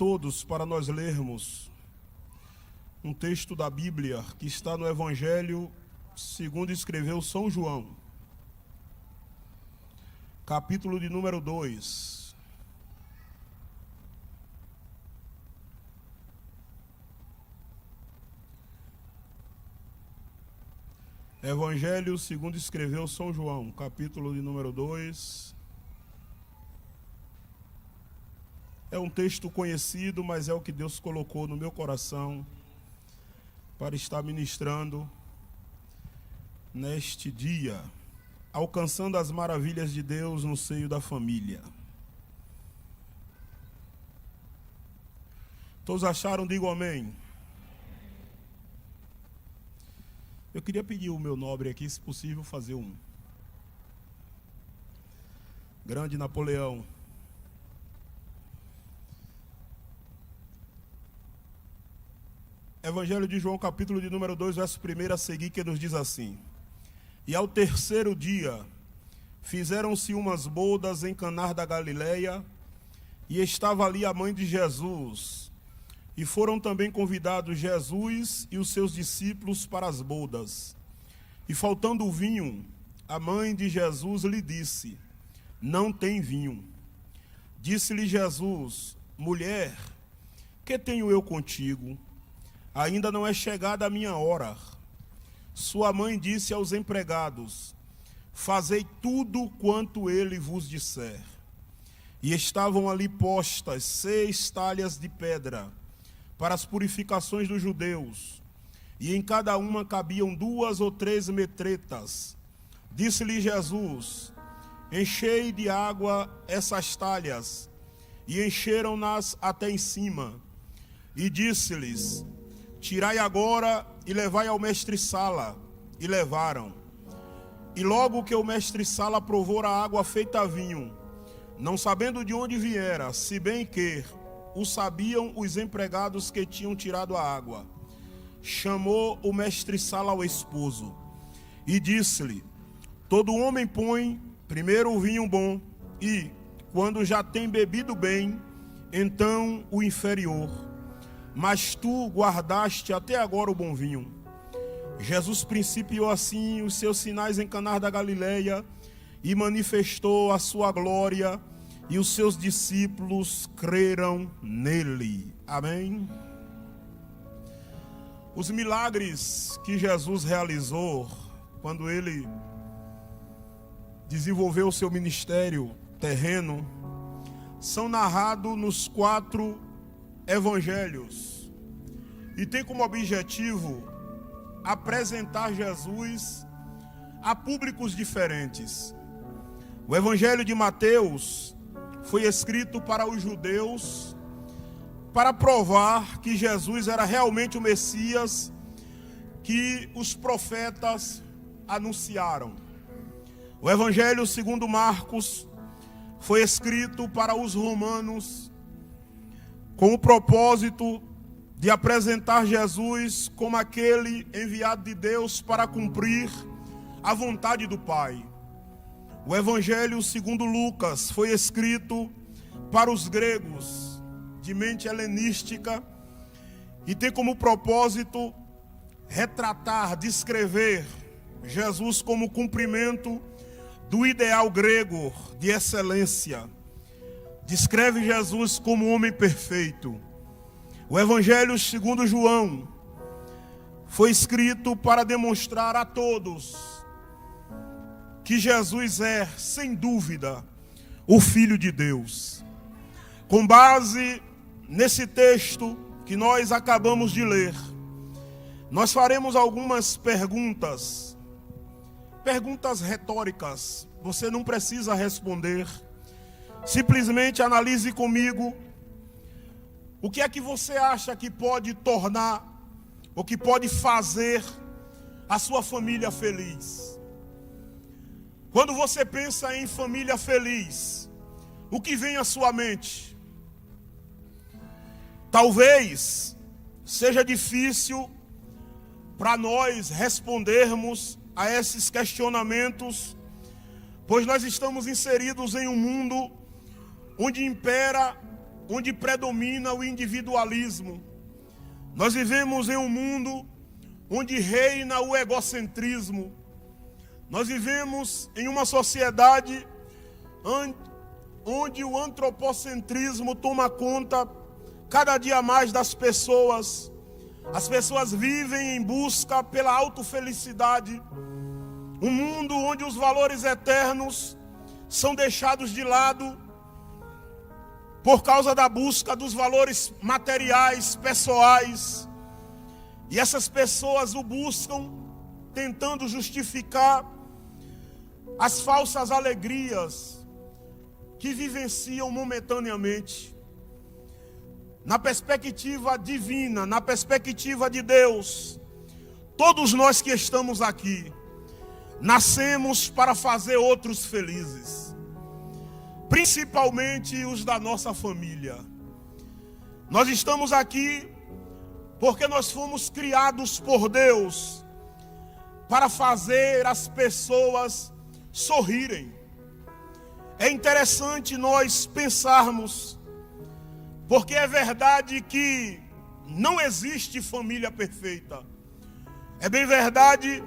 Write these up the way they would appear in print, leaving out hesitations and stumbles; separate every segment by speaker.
Speaker 1: todos para nós lermos um texto da Bíblia que está no Evangelho segundo escreveu São João, capítulo de número 2. Evangelho segundo escreveu São João, capítulo de número 2. É um texto conhecido, mas é o que Deus colocou no meu coração para estar ministrando neste dia, alcançando as maravilhas de Deus no seio da família. Todos acharam? Digam amém. Eu queria pedir o meu nobre aqui, se possível, fazer um. Grande Napoleão. Evangelho de João, capítulo de número 2, verso 1 a seguir, que nos diz assim: E ao terceiro dia, fizeram-se umas bodas em Caná da Galileia, e estava ali a mãe de Jesus. E foram também convidados Jesus e os seus discípulos para as bodas. E faltando o vinho, a mãe de Jesus lhe disse: Não tem vinho. Disse-lhe Jesus: Mulher, que tenho eu contigo? Ainda não é chegada a minha hora. Sua mãe disse aos empregados: Fazei tudo quanto ele vos disser. E estavam ali postas 6 talhas de pedra para as purificações dos judeus, e em cada uma cabiam 2 ou 3 metretas. Disse-lhe Jesus: Enchei de água essas talhas. E encheram-nas até em cima. E disse-lhes: Tirai agora e levai ao mestre-sala. E levaram. E logo que o mestre-sala provou a água feita vinho, não sabendo de onde viera, se bem que o sabiam os empregados que tinham tirado a água, chamou o mestre-sala ao esposo e disse-lhe: Todo homem põe primeiro o vinho bom, e, quando já tem bebido bem, então o inferior. Mas tu guardaste até agora o bom vinho. Jesus principiou assim os seus sinais em Caná da Galileia e manifestou a sua glória, e os seus discípulos creram nele. Amém? Os milagres que Jesus realizou quando ele desenvolveu o seu ministério terreno são narrados nos 4 evangelhos e tem como objetivo apresentar Jesus a públicos diferentes. O Evangelho de Mateus foi escrito para os judeus para provar que Jesus era realmente o Messias que os profetas anunciaram. O Evangelho segundo Marcos foi escrito para os romanos com o propósito de apresentar Jesus como aquele enviado de Deus para cumprir a vontade do Pai. O Evangelho segundo Lucas foi escrito para os gregos de mente helenística e tem como propósito retratar, descrever Jesus como cumprimento do ideal grego de excelência. Descreve Jesus como homem perfeito. O Evangelho segundo João foi escrito para demonstrar a todos que Jesus é, sem dúvida, o Filho de Deus. Com base nesse texto que nós acabamos de ler, nós faremos algumas perguntas retóricas. Você não precisa responder. Simplesmente analise comigo o que é que você acha que pode tornar, ou que pode fazer a sua família feliz. Quando você pensa em família feliz, o que vem à sua mente? Talvez seja difícil para nós respondermos a esses questionamentos, pois nós estamos inseridos em um mundo onde impera onde predomina o individualismo. Nós vivemos em um mundo onde reina o egocentrismo. Nós vivemos em uma sociedade onde o antropocentrismo toma conta cada dia mais das pessoas. As pessoas vivem em busca pela autofelicidade. Um mundo onde os valores eternos são deixados de lado por causa da busca dos valores materiais, pessoais. E essas pessoas o buscam tentando justificar as falsas alegrias que vivenciam momentaneamente. Na perspectiva divina, na perspectiva de Deus, todos nós que estamos aqui, nascemos para fazer outros felizes, principalmente os da nossa família. Nós estamos aqui porque nós fomos criados por Deus para fazer as pessoas sorrirem. É interessante nós pensarmos, porque é verdade que não existe família perfeita. É bem verdade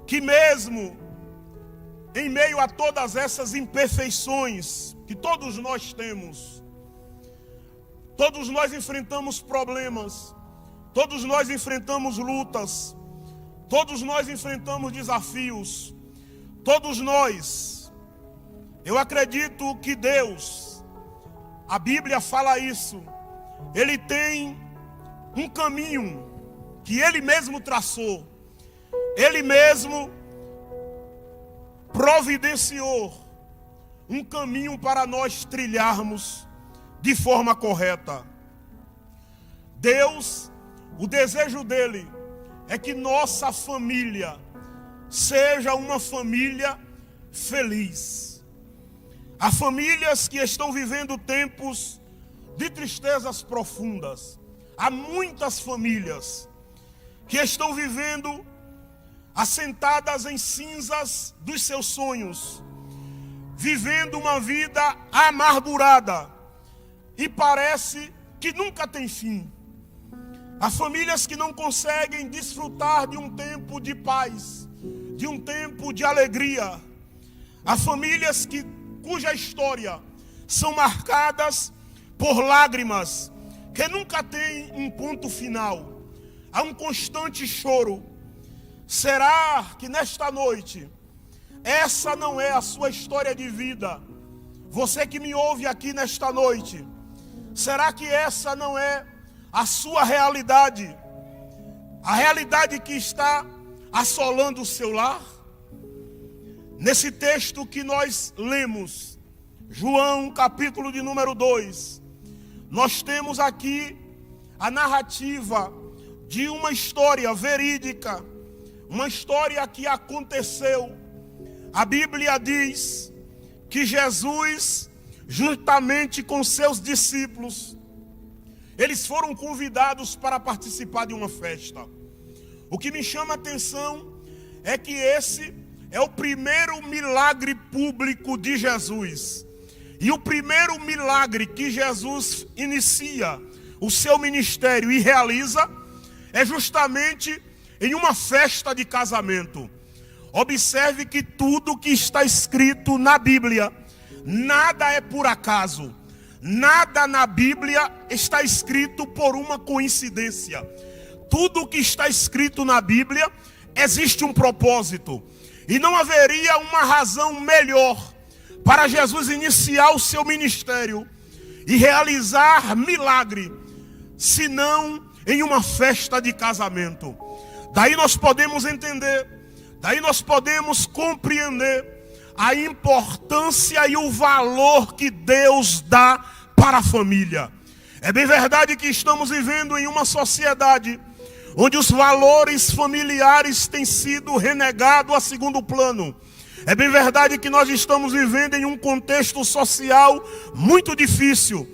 Speaker 1: que mesmo em meio a todas essas imperfeições que todos nós temos, todos nós enfrentamos problemas, todos nós enfrentamos lutas, todos nós enfrentamos desafios, todos nós. Eu acredito que Deus, a Bíblia fala isso, Ele tem um caminho que Ele mesmo traçou, Ele mesmo providenciou um caminho para nós trilharmos de forma correta. Deus, o desejo dele é que nossa família seja uma família feliz. Há famílias que estão vivendo tempos de tristezas profundas. Há muitas famílias que estão vivendo assentadas em cinzas dos seus sonhos, vivendo uma vida amargurada e parece que nunca tem fim. Há famílias que não conseguem desfrutar de um tempo de paz, de um tempo de alegria. Há famílias cuja história são marcadas por lágrimas que nunca tem um ponto final. Há um constante choro. Será que nesta noite essa não é a sua história de vida? Você que me ouve aqui nesta noite, será que essa não é a sua realidade? A realidade que está assolando o seu lar? Nesse texto que nós lemos, João capítulo de número 2, nós temos aqui a narrativa de uma história verídica, uma história que aconteceu. A Bíblia diz que Jesus, juntamente com seus discípulos, eles foram convidados para participar de uma festa. O que me chama a atenção é que esse é o primeiro milagre público de Jesus. E o primeiro milagre que Jesus inicia o seu ministério e realiza é justamente em uma festa de casamento. Observe que tudo que está escrito na Bíblia, nada é por acaso. Nada na Bíblia está escrito por uma coincidência. Tudo que está escrito na Bíblia existe um propósito. E não haveria uma razão melhor para Jesus iniciar o seu ministério e realizar milagre, senão em uma festa de casamento. Daí nós podemos entender, daí nós podemos compreender a importância e o valor que Deus dá para a família. É bem verdade que estamos vivendo em uma sociedade onde os valores familiares têm sido renegados a segundo plano. É bem verdade que nós estamos vivendo em um contexto social muito difícil,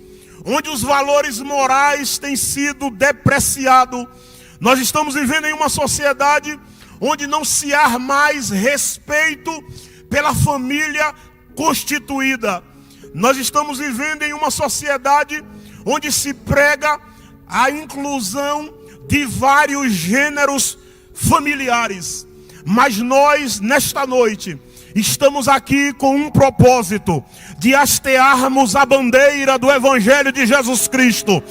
Speaker 1: onde os valores morais têm sido depreciados. Nós estamos vivendo em uma sociedade onde não se há mais respeito pela família constituída. Nós estamos vivendo em uma sociedade onde se prega a inclusão de vários gêneros familiares. Mas nós, nesta noite, estamos aqui com um propósito: de hastearmos a bandeira do Evangelho de Jesus Cristo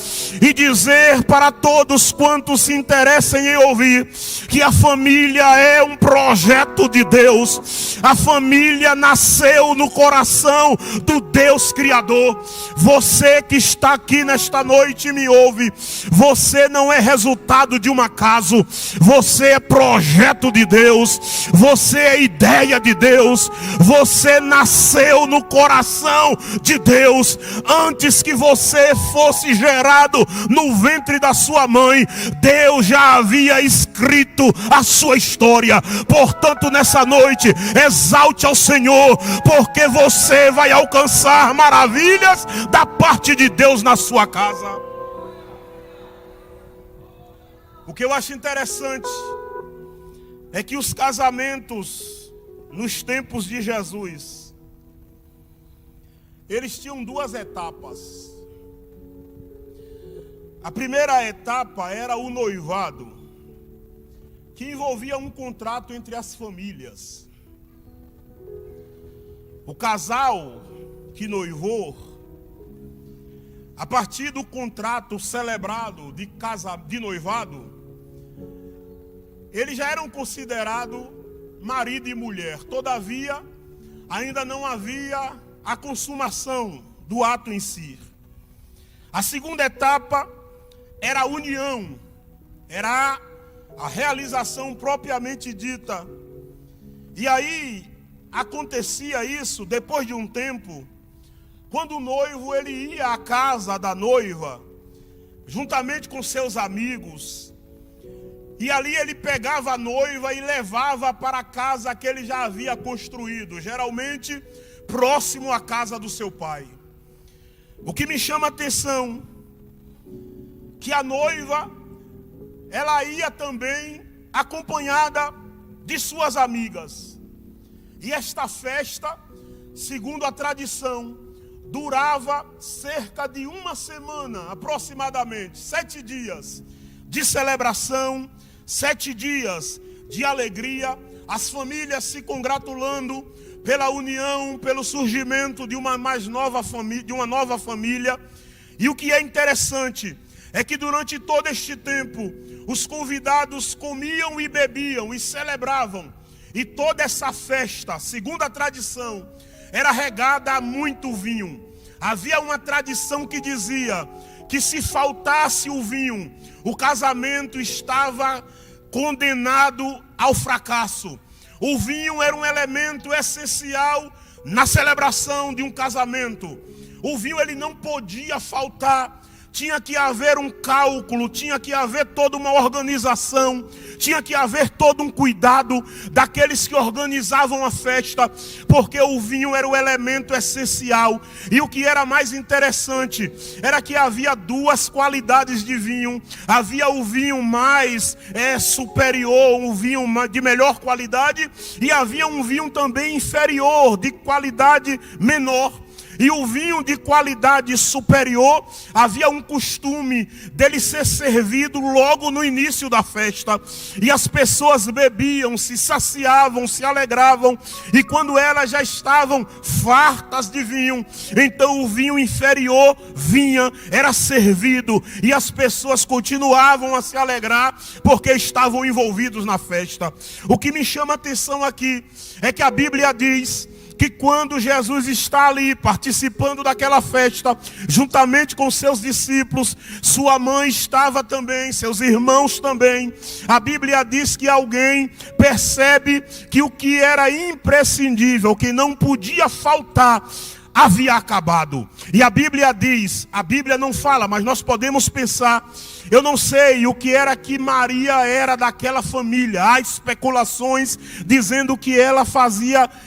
Speaker 1: e dizer para todos quantos se interessem em ouvir que a família é um projeto de Deus. A família nasceu no coração do Deus Criador. Você que está aqui nesta noite e me ouve, você não é resultado de um acaso, você é projeto de Deus, você é ideia de Deus, você nasceu no coração de Deus. Antes que você fosse gerado no ventre da sua mãe, Deus já havia escrito a sua história. Portanto, nessa noite, exalte ao Senhor, porque você vai alcançar maravilhas da parte de Deus na sua casa. O que eu acho interessante é que os casamentos nos tempos de Jesus, eles tinham duas etapas. A primeira etapa era o noivado, que envolvia um contrato entre as famílias. O casal que noivou, a partir do contrato celebrado de noivado, eles já eram considerados marido e mulher. Todavia, ainda não havia a consumação do ato em si. A segunda etapa era a união, era a realização propriamente dita. E aí acontecia isso depois de um tempo, quando o noivo ele ia à casa da noiva, juntamente com seus amigos, e ali ele pegava a noiva e levava para a casa que ele já havia construído, geralmente próximo à casa do seu pai. O que me chama a atenção, que a noiva, ela ia também acompanhada de suas amigas. E esta festa, segundo a tradição, durava cerca de uma semana, aproximadamente, 7 dias de celebração, 7 dias de alegria, as famílias se congratulando pela união, pelo surgimento de uma nova família. E o que é interessante é que durante todo este tempo, os convidados comiam e bebiam e celebravam. E toda essa festa, segundo a tradição, era regada a muito vinho. Havia uma tradição que dizia que se faltasse o vinho, o casamento estava condenado ao fracasso. O vinho era um elemento essencial na celebração de um casamento. O vinho ele não podia faltar. Tinha que haver um cálculo, tinha que haver toda uma organização, tinha que haver todo um cuidado daqueles que organizavam a festa, porque o vinho era o elemento essencial. E o que era mais interessante era que havia duas qualidades de vinho. Havia o vinho mais superior, um vinho de melhor qualidade, e havia um vinho também inferior, de qualidade menor. E o vinho de qualidade superior, havia um costume dele ser servido logo no início da festa. E as pessoas bebiam, se saciavam, se alegravam. E quando elas já estavam fartas de vinho, então o vinho inferior vinha, era servido. E as pessoas continuavam a se alegrar, porque estavam envolvidos na festa. O que me chama a atenção aqui é que a Bíblia diz que quando Jesus está ali participando daquela festa, juntamente com seus discípulos, sua mãe estava também, seus irmãos também. A Bíblia diz que alguém percebe que o que era imprescindível, que não podia faltar, havia acabado. E a Bíblia diz, a Bíblia não fala, mas nós podemos pensar Eu não sei o que era que Maria era daquela família. Há especulações dizendo que ela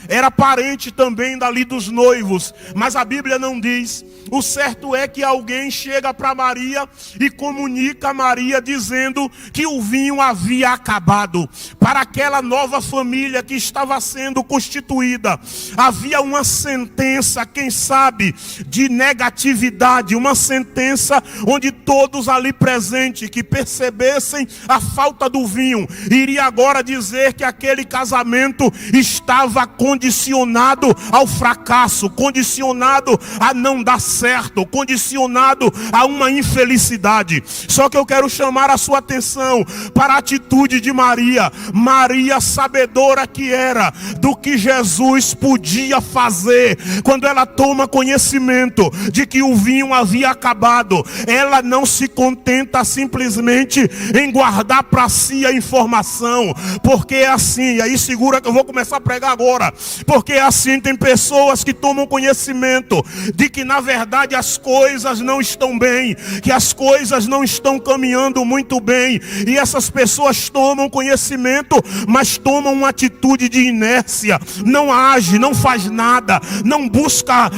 Speaker 1: era parente também dali dos noivos, mas a Bíblia não diz. O certo é que alguém chega para Maria e comunica a Maria dizendo que o vinho havia acabado. Para aquela nova família que estava sendo constituída, havia uma sentença, quem sabe, de negatividade, uma sentença onde todos ali presentes que percebessem a falta do vinho, iria agora dizer que aquele casamento estava condicionado ao fracasso, condicionado a não dar certo, condicionado a uma infelicidade. Só que eu quero chamar a sua atenção para a atitude de Maria. Maria, sabedora que era do que Jesus podia fazer, quando ela toma conhecimento de que o vinho havia acabado, ela não se contenta simplesmente em guardar para si a informação, porque é assim, e aí segura que eu vou começar a pregar agora, porque é assim, tem pessoas que tomam conhecimento de que na verdade as coisas não estão bem, que as coisas não estão caminhando muito bem, e essas pessoas tomam conhecimento, mas tomam uma atitude de inércia, não age, não faz nada, não busca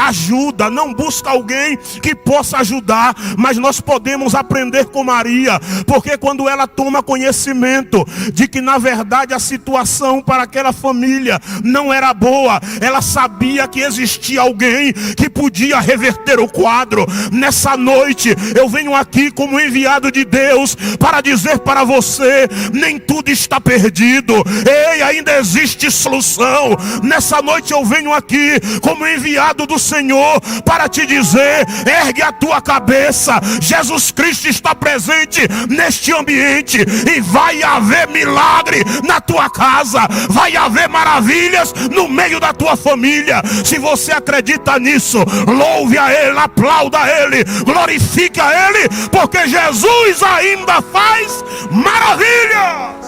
Speaker 1: ajuda, não busca alguém que possa ajudar. Mas nós podemos aprender com Maria, porque quando ela toma conhecimento de que na verdade a situação para aquela família não era boa, ela sabia que existia alguém que podia reverter o quadro. Nessa noite eu venho aqui como enviado de Deus para dizer para você: nem tudo está perdido, ei, ainda existe solução. Nessa noite eu venho aqui como enviado do Senhor para te dizer: ergue a tua cabeça, Jesus Cristo está presente neste ambiente, e vai haver milagre na tua casa, vai haver maravilhas no meio da tua família. Se você acredita nisso, louve a Ele, aplauda a Ele, glorifique a Ele, porque Jesus ainda faz maravilhas.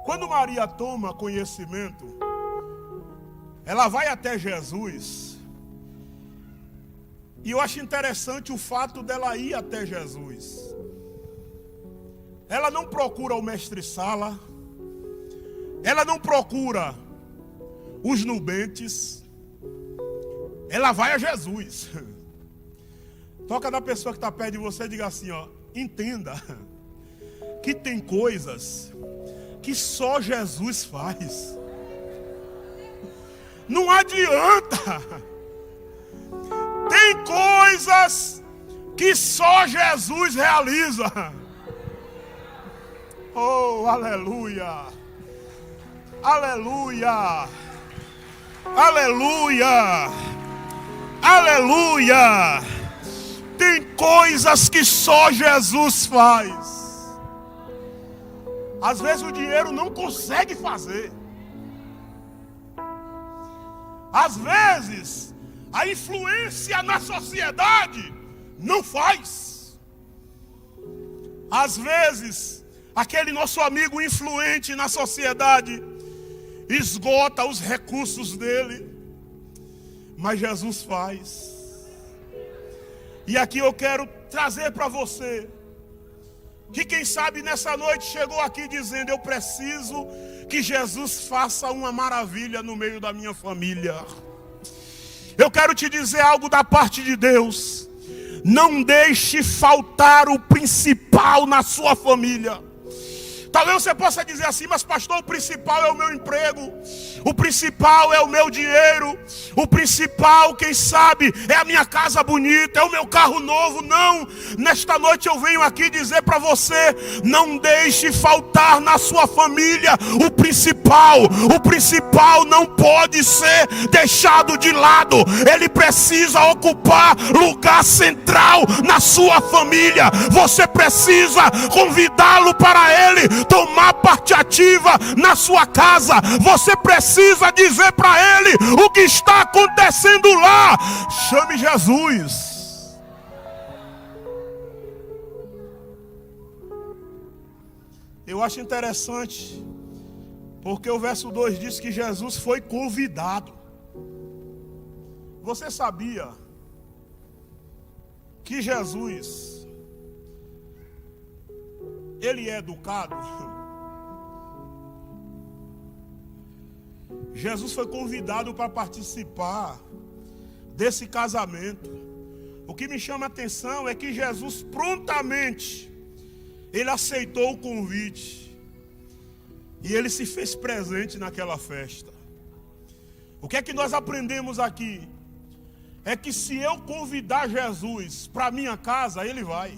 Speaker 1: Quando Maria toma conhecimento, ela vai até Jesus. E eu acho interessante o fato dela ir até Jesus. Ela não procura o mestre-sala, ela não procura os nubentes, ela vai a Jesus. Toca na pessoa que está perto de você e diga assim, ó: entenda que tem coisas que só Jesus faz. Não adianta. Tem coisas que só Jesus realiza. Oh, aleluia. Aleluia. Aleluia. Aleluia. Tem coisas que só Jesus faz. Às vezes o dinheiro não consegue fazer. Às vezes a influência na sociedade não faz. Às vezes aquele nosso amigo influente na sociedade esgota os recursos dele, mas Jesus faz. E aqui eu quero trazer para você que quem sabe nessa noite chegou aqui dizendo: eu preciso que Jesus faça uma maravilha no meio da minha família. Eu quero te dizer algo da parte de Deus: não deixe faltar o principal na sua família. Talvez você possa dizer assim: mas pastor, o principal é o meu emprego, o principal é o meu dinheiro, o principal, quem sabe, é a minha casa bonita, é o meu carro novo. Não, nesta noite eu venho aqui dizer para você: não deixe faltar na sua família o principal. O principal não pode ser deixado de lado, ele precisa ocupar lugar central na sua família. Você precisa convidá-lo para ele tomar parte ativa na sua casa. Você precisa dizer para ele o que está acontecendo lá. Chame Jesus. Eu acho interessante, porque o verso 2 diz que Jesus foi convidado. Você sabia que Jesus, ele é educado? Jesus foi convidado para participar desse casamento. O que me chama a atenção é que Jesus prontamente, ele aceitou o convite e ele se fez presente naquela festa. O que é que nós aprendemos aqui? É que se eu convidar Jesus para minha casa, ele vai.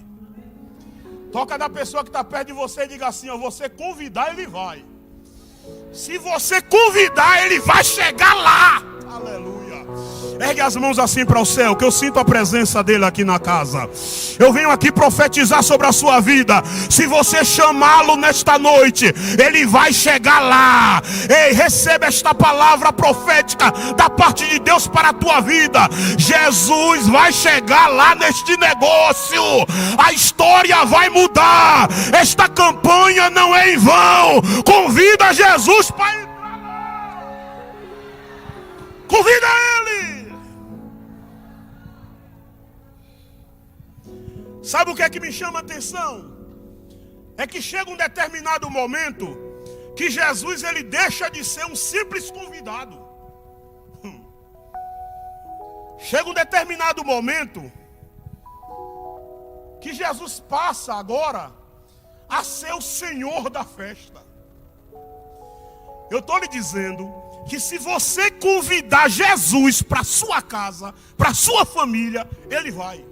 Speaker 1: Toca na pessoa que está perto de você e diga assim, ó, você convidar, ele vai. Se você convidar, ele vai chegar lá. Aleluia. Ergue as mãos assim para o céu, que eu sinto a presença dele aqui na casa. Eu venho aqui profetizar sobre a sua vida. Se você chamá-lo nesta noite, ele vai chegar lá. Ei, receba esta palavra profética da parte de Deus para a tua vida. Jesus vai chegar lá neste negócio. A história vai mudar. Esta campanha não é em vão. Convida Jesus para entrar lá. Convida ele. Sabe o que é que me chama a atenção? É que chega um determinado momento que Jesus, ele deixa de ser um simples convidado. Chega um determinado momento que Jesus passa agora a ser o Senhor da festa. Eu estou lhe dizendo que se você convidar Jesus para sua casa, para sua família, ele vai.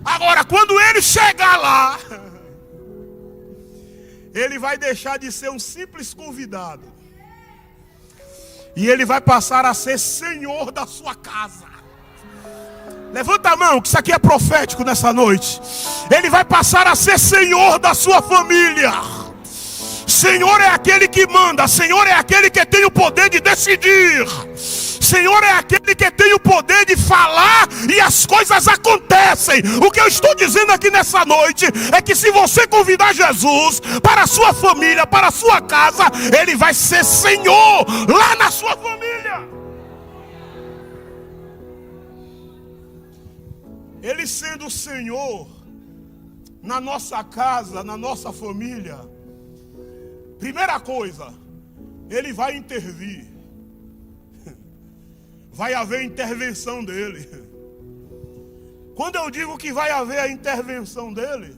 Speaker 1: Agora, quando ele chegar lá, ele vai deixar de ser um simples convidado e ele vai passar a ser Senhor da sua casa. Levanta a mão, que isso aqui é profético nessa noite. Ele vai passar a ser Senhor da sua família. Senhor é aquele que manda. Senhor é aquele que tem o poder de decidir. Senhor é aquele que tem o poder de falar e as coisas acontecem. O que eu estou dizendo aqui nessa noite é que se você convidar Jesus para a sua família, para a sua casa, ele vai ser Senhor lá na sua família. Ele sendo Senhor na nossa casa, na nossa família, primeira coisa, ele vai intervir. Vai haver intervenção dele. Quando eu digo que vai haver a intervenção dele,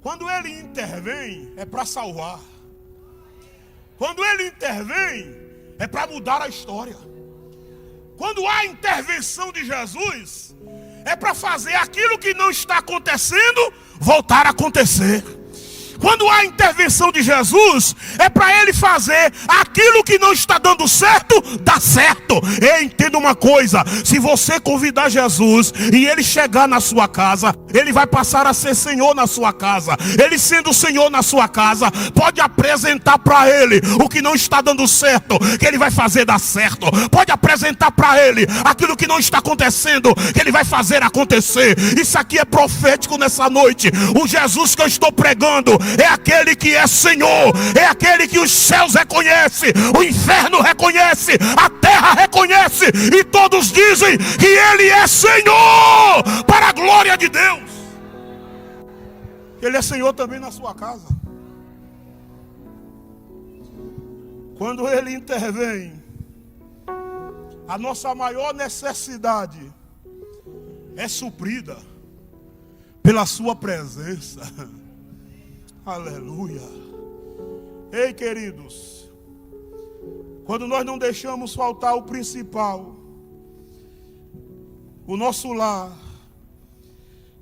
Speaker 1: quando ele intervém, é para salvar. Quando ele intervém, é para mudar a história. Quando há intervenção de Jesus, é para fazer aquilo que não está acontecendo voltar a acontecer. Quando há intervenção de Jesus, é para ele fazer aquilo que não está dando certo, dar certo. E entenda uma coisa, se você convidar Jesus e ele chegar na sua casa, ele vai passar a ser Senhor na sua casa. Ele sendo Senhor na sua casa, pode apresentar para ele o que não está dando certo, que ele vai fazer dar certo. Pode apresentar para ele aquilo que não está acontecendo, que ele vai fazer acontecer. Isso aqui é profético nessa noite. O Jesus que eu estou pregando é aquele que é Senhor, é aquele que os céus reconhecem, o inferno reconhece, a terra reconhece, e todos dizem que ele é Senhor, para a glória de Deus. Ele é Senhor também na sua casa. Quando ele intervém, a nossa maior necessidade é suprida pela sua presença. Aleluia. Ei, queridos, quando nós não deixamos faltar o principal, o nosso lar,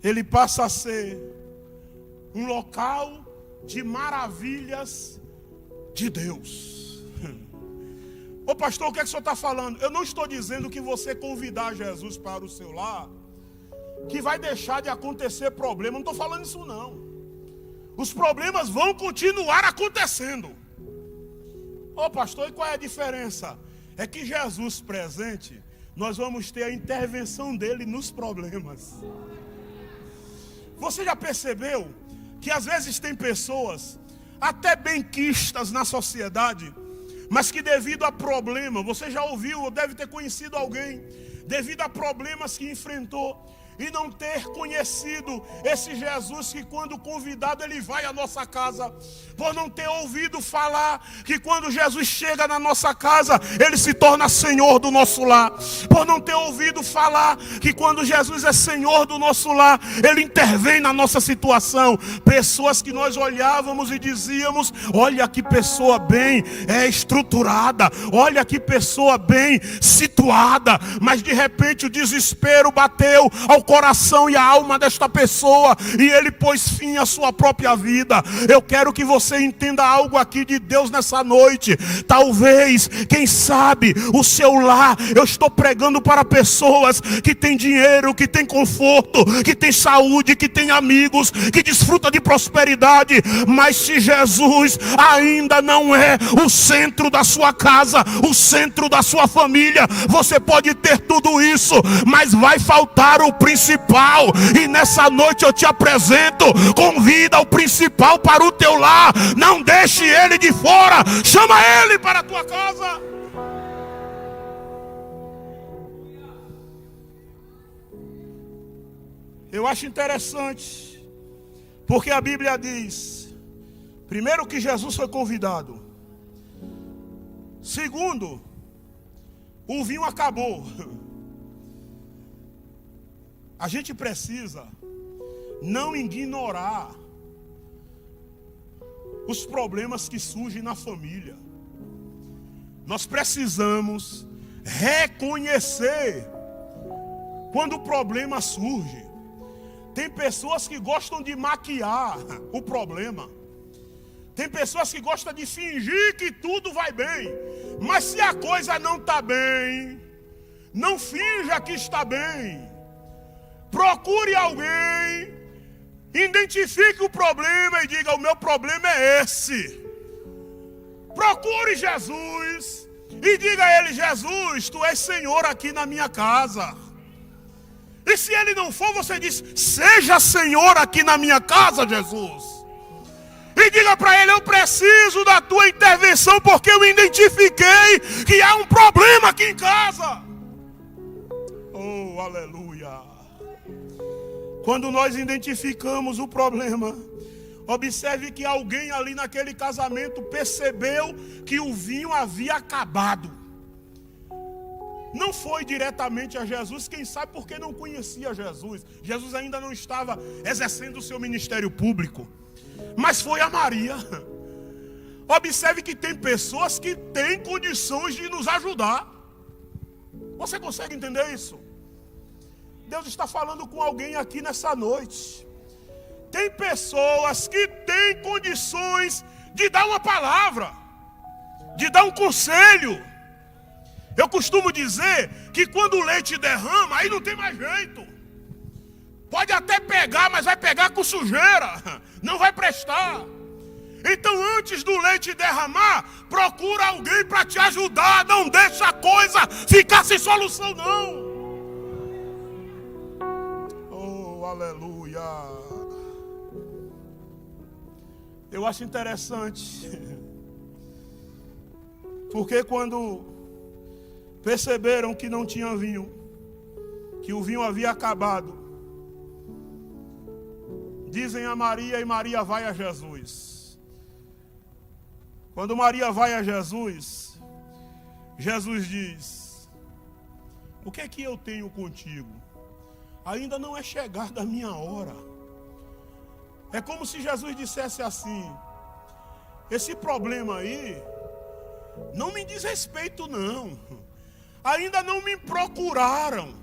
Speaker 1: ele passa a ser um local de maravilhas de Deus. Ô pastor, o que é que o senhor está falando? Eu não estou dizendo que você convidar Jesus para o seu lar, que vai deixar de acontecer problema. Não estou falando isso não. Os problemas vão continuar acontecendo. Ô pastor, e qual é a diferença? É que Jesus presente, nós vamos ter a intervenção dele nos problemas. Você já percebeu que às vezes tem pessoas até benquistas na sociedade, mas que devido a problema, você já ouviu ou deve ter conhecido alguém, devido a problemas que enfrentou, e não ter conhecido esse Jesus que quando convidado ele vai à nossa casa, por não ter ouvido falar que quando Jesus chega na nossa casa, ele se torna Senhor do nosso lar, por não ter ouvido falar que quando Jesus é Senhor do nosso lar, ele intervém na nossa situação. Pessoas que nós olhávamos e dizíamos: olha que pessoa bem estruturada, olha que pessoa bem situada, mas de repente o desespero bateu ao coração e a alma desta pessoa, e ele pôs fim à sua própria vida. Eu quero que você entenda algo aqui de Deus nessa noite. Talvez, quem sabe, o seu lar, eu estou pregando para pessoas que têm dinheiro, que têm conforto, que têm saúde, que têm amigos, que desfrutam de prosperidade, mas se Jesus ainda não é o centro da sua casa, o centro da sua família, você pode ter tudo isso, mas vai faltar o principal. E nessa noite eu te apresento, convida o principal para o teu lar, não deixe ele de fora, chama ele para a tua casa. Eu acho interessante, porque a Bíblia diz, primeiro, que Jesus foi convidado, segundo, o vinho acabou. A gente precisa não ignorar os problemas que surgem na família. Nós precisamos reconhecer quando o problema surge. Tem pessoas que gostam de maquiar o problema. Tem pessoas que gostam de fingir que tudo vai bem. Mas se a coisa não está bem, não finja que está bem. Procure alguém, identifique o problema e diga: o meu problema é esse. Procure Jesus e diga a ele: Jesus, tu és Senhor aqui na minha casa. E se ele não for, você diz: seja Senhor aqui na minha casa, Jesus. E diga para ele: eu preciso da tua intervenção, porque eu identifiquei que há um problema aqui em casa. Oh, aleluia. Quando nós identificamos o problema, observe que alguém ali naquele casamento percebeu que o vinho havia acabado. Não foi diretamente a Jesus, quem sabe porque não conhecia Jesus. Jesus ainda não estava exercendo o seu ministério público. Mas foi a Maria. Observe que tem pessoas que têm condições de nos ajudar. Você consegue entender isso? Deus está falando com alguém aqui nessa noite. Tem pessoas que têm condições de dar uma palavra, de dar um conselho. Eu costumo dizer que quando o leite derrama, aí não tem mais jeito. Pode até pegar, mas vai pegar com sujeira, não vai prestar. Então, antes do leite derramar, procura alguém para te ajudar. Não deixa a coisa ficar sem solução, não. Aleluia. Eu acho interessante, porque quando perceberam que não tinha vinho, que o vinho havia acabado, dizem a Maria, e Maria vai a Jesus. Quando Maria vai a Jesus, Jesus diz: o que é que eu tenho contigo? Ainda não é chegada a minha hora. É como se Jesus dissesse assim: esse problema aí não me diz respeito não. Ainda não me procuraram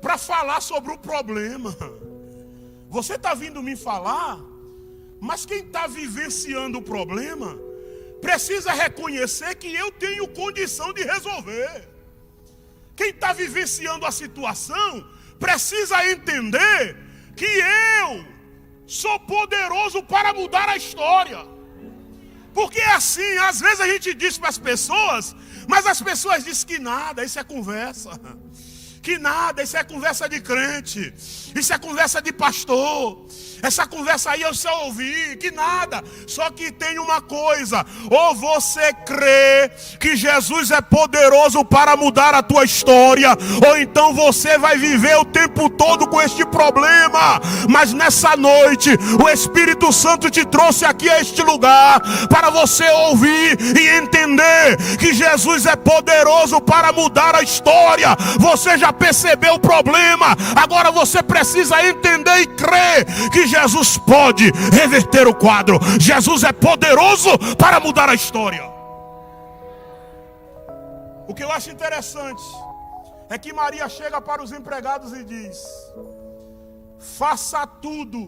Speaker 1: para falar sobre o problema. Você está vindo me falar, mas quem está vivenciando o problema precisa reconhecer que eu tenho condição de resolver. Quem está vivenciando a situação precisa entender que eu sou poderoso para mudar a história. Porque é assim, às vezes a gente diz para as pessoas, mas as pessoas dizem que nada, isso é conversa. Que nada, isso é conversa de crente, isso é conversa de pastor, essa conversa aí eu só ouvi, que nada. Só que tem uma coisa: ou você crê que Jesus é poderoso para mudar a tua história, ou então você vai viver o tempo todo com este problema. Mas nessa noite o Espírito Santo te trouxe aqui a este lugar para você ouvir e entender que Jesus é poderoso para mudar a história. Você já percebeu o problema, agora você precisa entender e crer que Jesus pode reverter o quadro. Jesus é poderoso para mudar a história. O que eu acho interessante é que Maria chega para os empregados e diz: faça tudo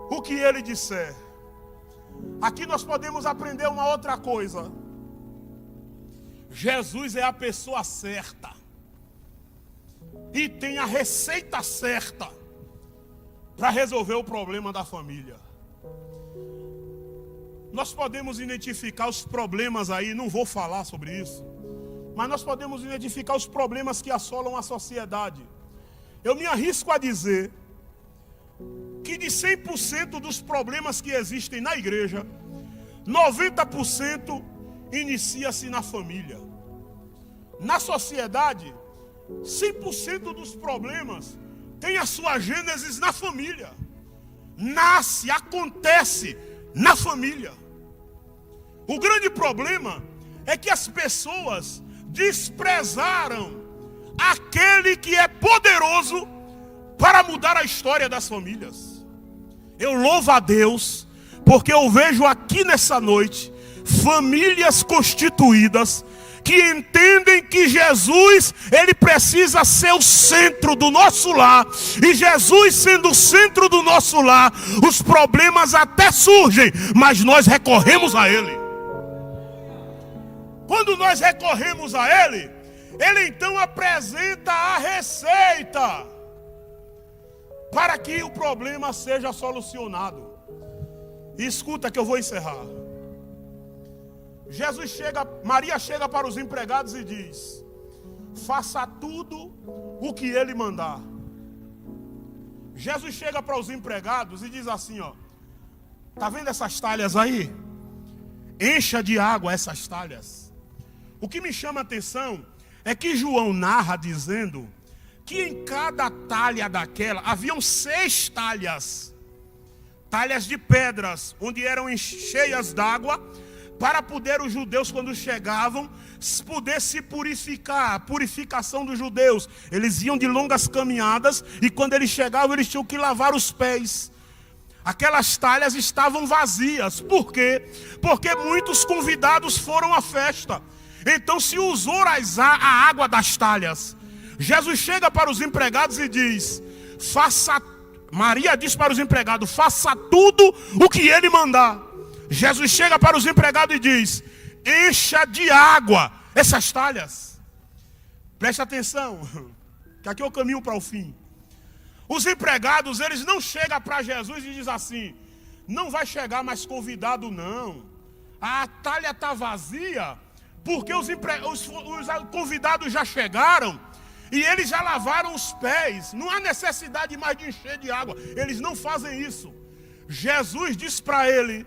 Speaker 1: o que ele disser. Aqui nós podemos aprender uma outra coisa: Jesus é a pessoa certa e tem a receita certa para resolver o problema da família. Nós podemos identificar os problemas aí, não vou falar sobre isso, mas nós podemos identificar os problemas que assolam a sociedade. Eu me arrisco a dizer que de 100% dos problemas que existem na igreja, 90% inicia-se na família. Na sociedade, 100% dos problemas tem a sua gênese na família. Nasce, acontece na família. O grande problema é que as pessoas desprezaram aquele que é poderoso para mudar a história das famílias. Eu louvo a Deus, porque eu vejo aqui nessa noite famílias constituídas que entendem que Jesus, ele precisa ser o centro do nosso lar. E Jesus sendo o centro do nosso lar, os problemas até surgem, mas nós recorremos a ele. Quando nós recorremos a ele, ele então apresenta a receita para que o problema seja solucionado. E escuta que eu vou encerrar. Maria chega para os empregados e diz: faça tudo o que ele mandar. Jesus chega para os empregados e diz assim, ó: tá vendo essas talhas aí? Encha de água essas talhas. O que me chama a atenção é que João narra dizendo que em cada talha daquela haviam 6 talhas. Talhas de pedras, onde eram cheias d'água, para poder os judeus, quando chegavam, poder se purificar. A purificação dos judeus. Eles iam de longas caminhadas e quando eles chegavam, eles tinham que lavar os pés. Aquelas talhas estavam vazias. Por quê? Porque muitos convidados foram à festa. Então se usou a água das talhas. Jesus chega para os empregados e diz: Maria diz para os empregados: faça tudo o que ele mandar. Jesus chega para os empregados e diz: encha de água essas talhas. Preste atenção, que aqui é o caminho para o fim. Os empregados, eles não chegam para Jesus e dizem assim: não vai chegar mais convidado não. A talha está vazia, porque os convidados já chegaram e eles já lavaram os pés. Não há necessidade mais de encher de água. Eles não fazem isso. Jesus diz para ele: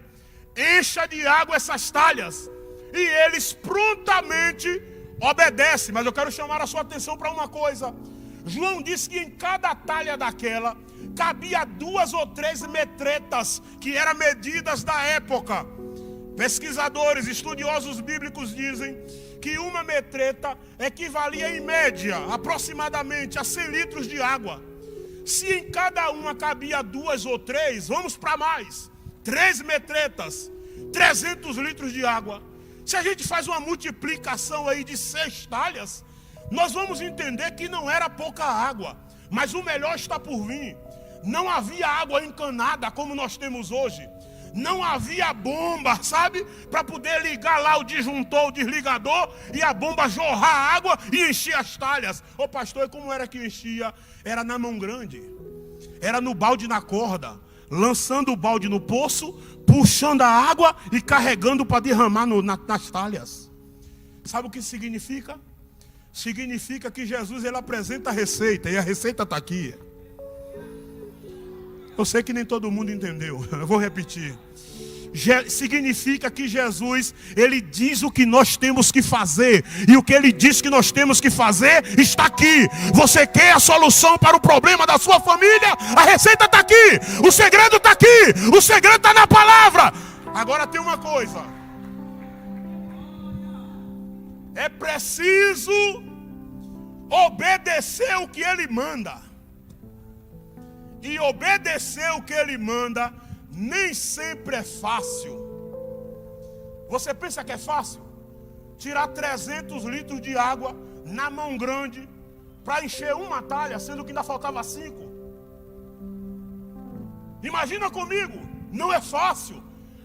Speaker 1: encha de água essas talhas. E eles prontamente obedecem. Mas eu quero chamar a sua atenção para uma coisa. João disse que em cada talha daquela cabia 2 ou 3 metretas, que eram medidas da época. Pesquisadores, estudiosos bíblicos dizem que uma metreta equivalia em média aproximadamente a 100 litros de água. Se em cada uma cabia 2 ou 3, vamos para mais, 3 metretas, 300 litros de água. Se a gente faz uma multiplicação aí de 6 talhas, nós vamos entender que não era pouca água. Mas o melhor está por vir. Não havia água encanada como nós temos hoje. Não havia bomba, sabe? Para poder ligar lá o disjuntor, o desligador, e a bomba jorrar água e encher as talhas. Ô pastor, e como era que enchia? Era na mão grande. Era no balde na corda. Lançando o balde no poço, puxando a água e carregando para derramar nas talhas. Sabe o que isso significa? significa que Jesus ele apresenta a receita, e a receita está aqui. Eu sei que nem todo mundo entendeu, eu vou repetir. Significa que Jesus, ele diz o que nós temos que fazer, e o que ele diz que nós temos que fazer está aqui. Você quer a solução para o problema da sua família? A receita está aqui, o segredo está aqui, o segredo está na palavra. Agora tem uma coisa, é preciso obedecer o que ele manda, e obedecer o que ele manda nem sempre é fácil. Você pensa que é fácil? Tirar 300 litros de água na mão grande para encher uma talha, sendo que ainda faltava 5. Imagina comigo, não é fácil.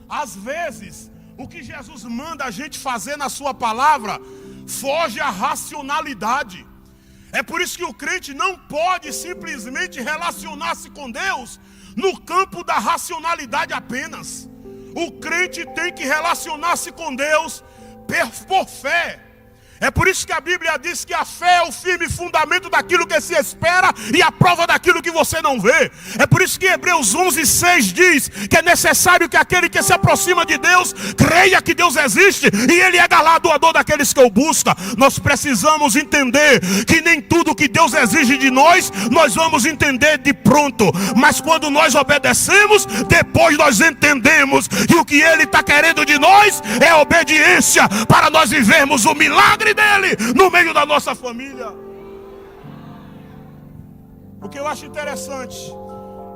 Speaker 1: Às vezes, o que Jesus manda a gente fazer na sua palavra foge à racionalidade. É por isso que o crente não pode simplesmente relacionar-se com Deus no campo da racionalidade apenas. O crente tem que relacionar-se com Deus por fé. É por isso que a Bíblia diz que a fé é o firme fundamento daquilo que se espera e a prova daquilo que você não vê. É por isso que Hebreus 11:6 diz que é necessário que aquele que se aproxima de Deus creia que Deus existe e Ele é galardoador daqueles que o buscam. Nós precisamos entender que nem tudo que Deus exige de nós vamos entender de pronto. Mas quando nós obedecemos, depois nós entendemos que o que Ele está querendo de nós é obediência para nós vivermos o milagre dele no meio da nossa família. O que eu acho interessante,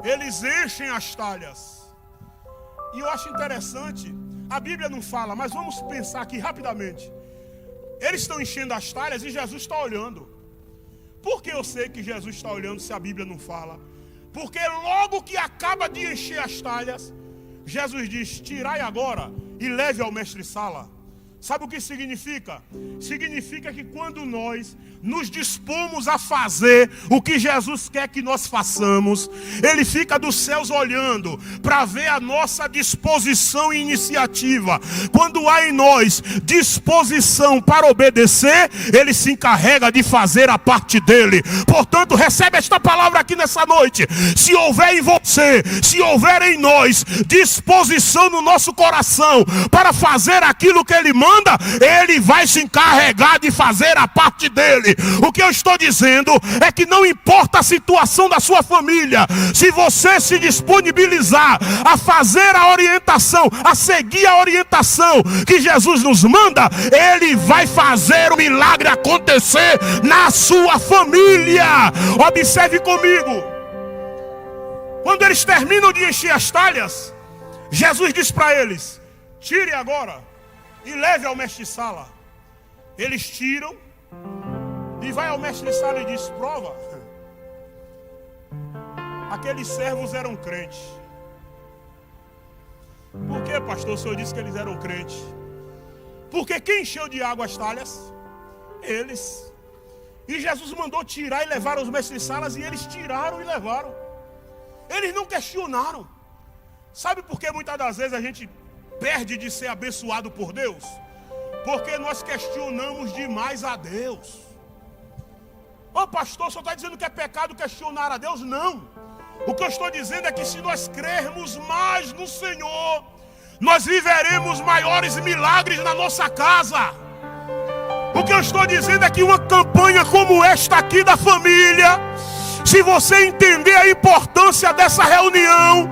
Speaker 1: eles enchem as talhas. E eu acho interessante, a Bíblia não fala, mas vamos pensar aqui rapidamente. Eles estão enchendo as talhas e Jesus está olhando. Por que eu sei que Jesus está olhando se a Bíblia não fala? Porque logo que acaba de encher as talhas, Jesus diz: tirai agora e leve ao mestre-sala. Sabe o que significa? Significa que quando nós nos dispomos a fazer o que Jesus quer que nós façamos, Ele fica dos céus olhando para ver a nossa disposição e iniciativa. Quando há em nós disposição para obedecer, Ele se encarrega de fazer a parte dele. Portanto, recebe esta palavra aqui nessa noite. Se houver em você, se houver em nós disposição no nosso coração para fazer aquilo que Ele manda, Ele vai se encarregar de fazer a parte dele. O que eu estou dizendo é que não importa a situação da sua família, se você se disponibilizar a fazer a orientação, a seguir a orientação que Jesus nos manda, Ele vai fazer o milagre acontecer na sua família. Observe comigo. Quando eles terminam de encher as talhas, Jesus diz para eles: tire agora e leve ao mestre-sala. Eles tiram e vai ao mestre-sala e diz: prova. Aqueles servos eram crentes. Por que, pastor, o senhor disse que eles eram crentes? Porque quem encheu de água as talhas? Eles. E Jesus mandou tirar e levar aos mestres-salas, e eles tiraram e levaram. Eles não questionaram. Sabe por que muitas das vezes a gente perde de ser abençoado por Deus? Porque nós questionamos demais a Deus. Ô pastor, o senhor está dizendo que é pecado questionar a Deus? Não. O que eu estou dizendo é que se nós crermos mais no Senhor, nós viveremos maiores milagres na nossa casa. O que eu estou dizendo é que uma campanha como esta aqui da família, se você entender a importância dessa reunião,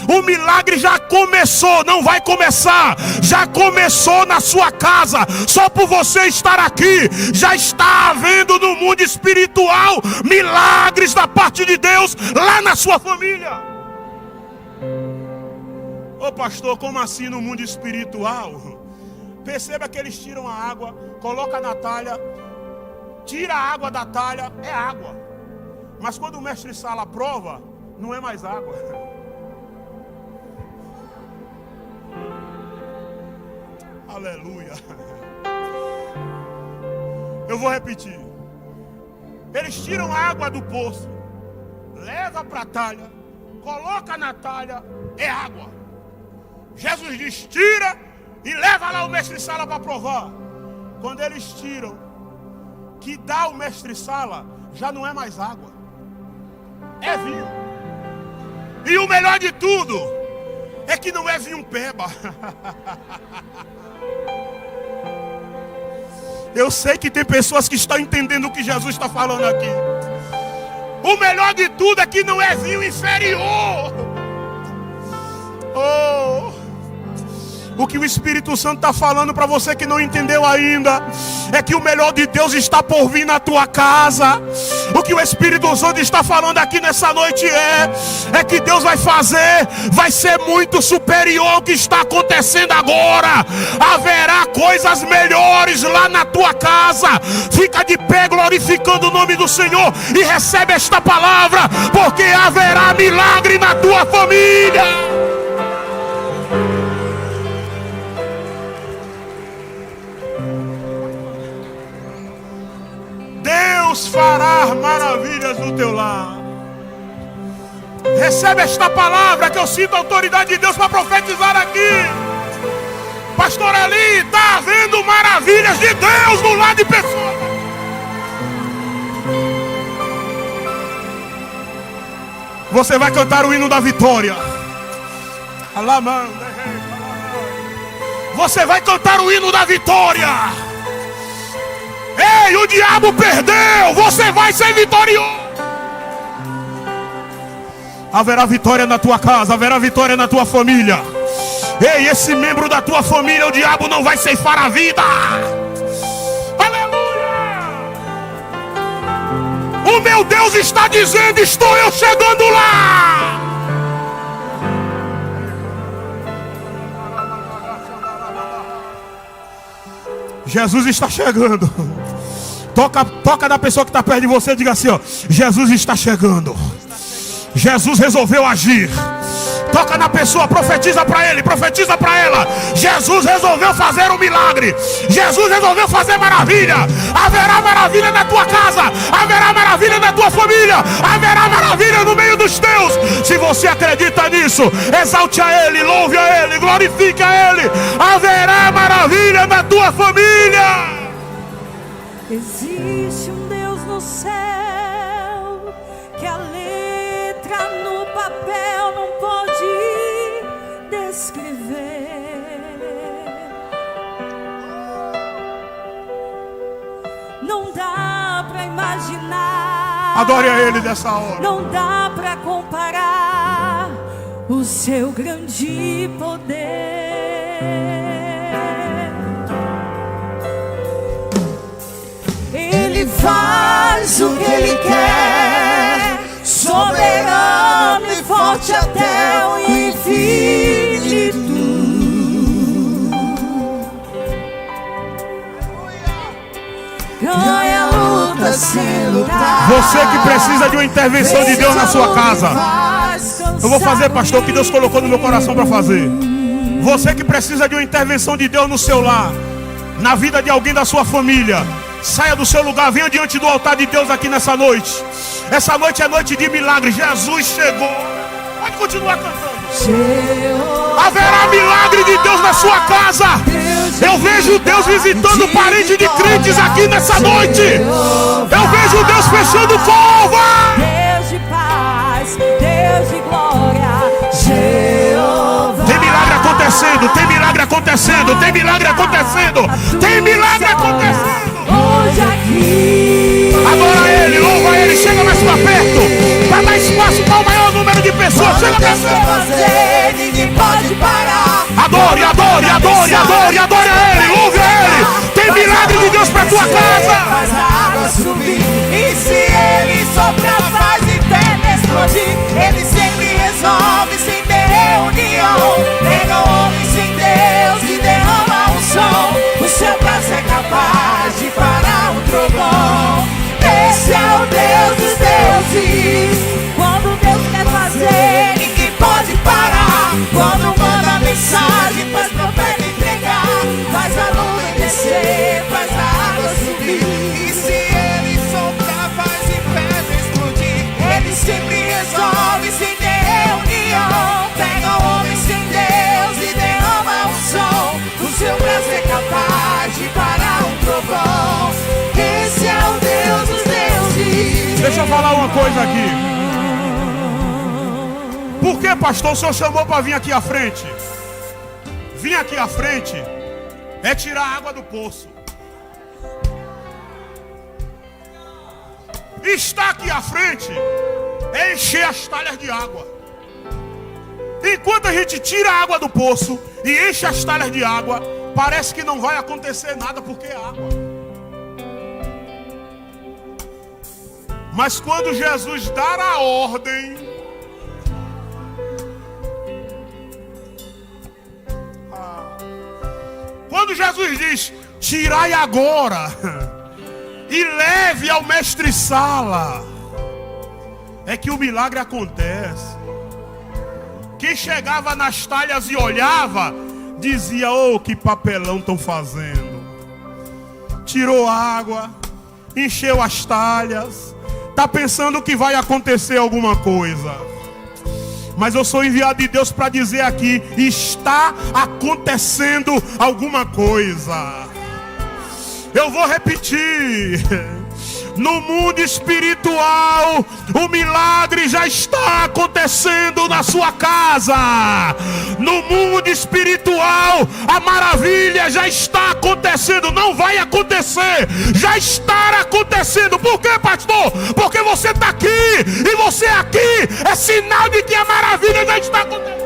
Speaker 1: o milagre já começou, não vai começar. Já começou na sua casa. Só por você estar aqui, já está havendo no mundo espiritual milagres da parte de Deus lá na sua família. Ô pastor, como assim no mundo espiritual? Perceba que eles tiram a água, colocam na talha, tira a água da talha, é água. Mas quando o mestre-sala prova, não é mais água. Aleluia. Eu vou repetir. Eles tiram a água do poço, leva para a talha, coloca na talha, é água. Jesus diz: tira e leva lá o mestre-sala para provar. Quando eles tiram, que dá o mestre-sala já não é mais água, é vinho. E o melhor de tudo é que não é vinho peba. Eu sei que tem pessoas que estão entendendo o que Jesus está falando aqui. O melhor de tudo é que não é vinho inferior. Oh, o que o Espírito Santo está falando para você que não entendeu ainda é que o melhor de Deus está por vir na tua casa. O que o Espírito Santo está falando aqui nessa noite é que Deus vai fazer, vai ser muito superior ao que está acontecendo agora. Haverá coisas melhores lá na tua casa. Fica de pé glorificando o nome do Senhor e recebe esta palavra, porque haverá milagre na tua família. Deus fará maravilhas no teu lar. Recebe esta palavra que eu sinto a autoridade de Deus para profetizar aqui. Pastor Eli, está havendo maravilhas de Deus no lar de pessoas. Você vai cantar o hino da vitória. Você vai cantar o hino da vitória. Ei, o diabo perdeu, você vai ser vitorioso. Haverá vitória na tua casa, haverá vitória na tua família. Ei, esse membro da tua família, o diabo não vai ceifar a vida. Aleluia! O meu Deus está dizendo: estou eu chegando lá. Jesus está chegando. Toca na pessoa que está perto de você e diga assim, ó: Jesus está chegando. Jesus resolveu agir. Toca na pessoa, profetiza para ele, profetiza para ela. Jesus resolveu fazer um milagre. Jesus resolveu fazer maravilha. Haverá maravilha na tua casa, haverá maravilha na tua família, haverá maravilha no meio dos teus. Se você acredita nisso, exalte a ele, louve a ele, glorifique a ele. Haverá maravilha na tua família.
Speaker 2: Existe um Deus no céu que a letra no papel não pode descrever. Não dá pra imaginar.
Speaker 1: Adore a ele nessa hora.
Speaker 2: Não dá pra comparar o seu grande poder. Ele faz o que ele quer, soberano e forte até o infinito. Ganha a luta sem lutar.
Speaker 1: Você que precisa de uma intervenção de Deus na sua casa, eu vou fazer, pastor, o que Deus colocou no meu coração para fazer. Você que precisa de uma intervenção de Deus no seu lar, na vida de alguém da sua família, saia do seu lugar, venha diante do altar de Deus aqui nessa noite. Essa noite é noite de milagre. Jesus chegou. Pode continuar cantando. Haverá milagre de Deus na sua casa. Eu vejo Deus visitando parente de crentes aqui nessa noite. Eu vejo Deus fechando cova.
Speaker 2: Deus de paz, Deus de glória, Jeová.
Speaker 1: Tem milagre acontecendo, tem milagre acontecendo, tem milagre acontecendo, tem milagre acontecendo.
Speaker 2: Hoje aqui.
Speaker 1: Adora ele, louva ele, chega mais pra perto, para dar espaço para o maior número de pessoas. Chega mais perto.
Speaker 2: Ninguém pode parar.
Speaker 1: Adore, adore, adore, adore, adore a ele, louve a ele. Tem milagre de Deus pra tua casa.
Speaker 2: Faz a água subir. E se ele soprar, faz em terra explodir. Ele sempre resolve sem ter reunião. Pega o homem sem Deus e derrama um som. O seu braço é capaz de parar um trovão. Esse é o Deus dos deuses. Quando Deus quer fazer, ninguém pode parar. Quando manda mensagem, faz profeta entregar. Faz a nuvem descer, faz a água subir. E se ele soprar, faz em pedra explodir. Ele sempre resolve sem ter reunião. Pega o homem sem Deus e derrama um som. O seu braço é capaz de parar um trovão. Esse é o
Speaker 1: uma coisa aqui. Por que, pastor, o senhor chamou para vir aqui à frente? Vir aqui à frente é tirar a água do poço. Estar aqui à frente é encher as talhas de água. Enquanto a gente tira a água do poço e enche as talhas de água, parece que não vai acontecer nada porque é água. Mas quando Jesus dar a ordem, quando Jesus diz, tirai agora e leve ao mestre-sala, é que o milagre acontece. Quem chegava nas talhas e olhava, dizia, oh, que papelão estão fazendo. Tirou água, encheu as talhas, está pensando que vai acontecer alguma coisa. Mas eu sou enviado de Deus para dizer aqui, está acontecendo alguma coisa. Eu vou repetir. No mundo espiritual, o milagre já está acontecendo na sua casa. No mundo espiritual, a maravilha já está acontecendo. Não vai acontecer, já está acontecendo. Por quê, pastor? Porque você está aqui, e você aqui é sinal de que a maravilha já está acontecendo.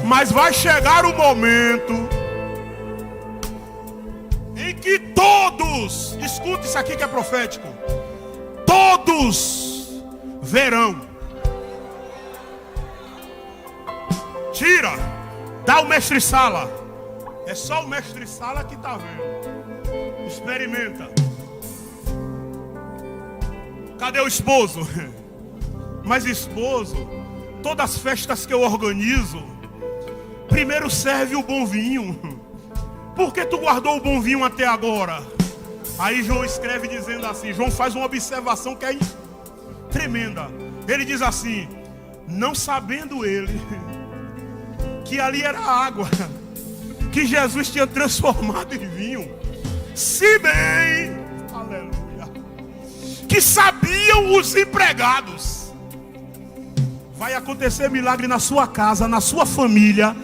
Speaker 1: Mas vai chegar o momento em que todos, escute isso aqui que é profético, todos verão. Tira, dá o mestre-sala. É só o mestre-sala que está vendo. Experimenta. Cadê o esposo? Mas esposo, todas as festas que eu organizo, primeiro serve o bom vinho. Por que tu guardou o bom vinho até agora? Aí João escreve dizendo assim, João faz uma observação que é tremenda. Ele diz assim, não sabendo ele que ali era água, que Jesus tinha transformado em vinho, se bem, aleluia, que sabiam os empregados. Vai acontecer milagre na sua casa, na sua família,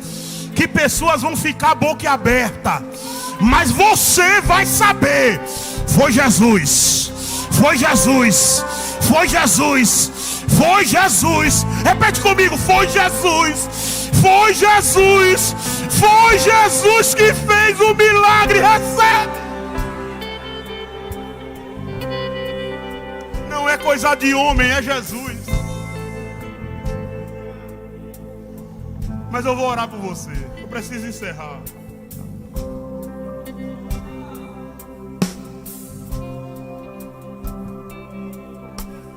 Speaker 1: que pessoas vão ficar boquiaberta, mas você vai saber, foi Jesus, foi Jesus, foi Jesus, foi Jesus. Repete comigo, foi Jesus, foi Jesus, foi Jesus que fez o milagre. Recebe. Não é coisa de homem, é Jesus. Mas eu vou orar por você. Eu preciso encerrar.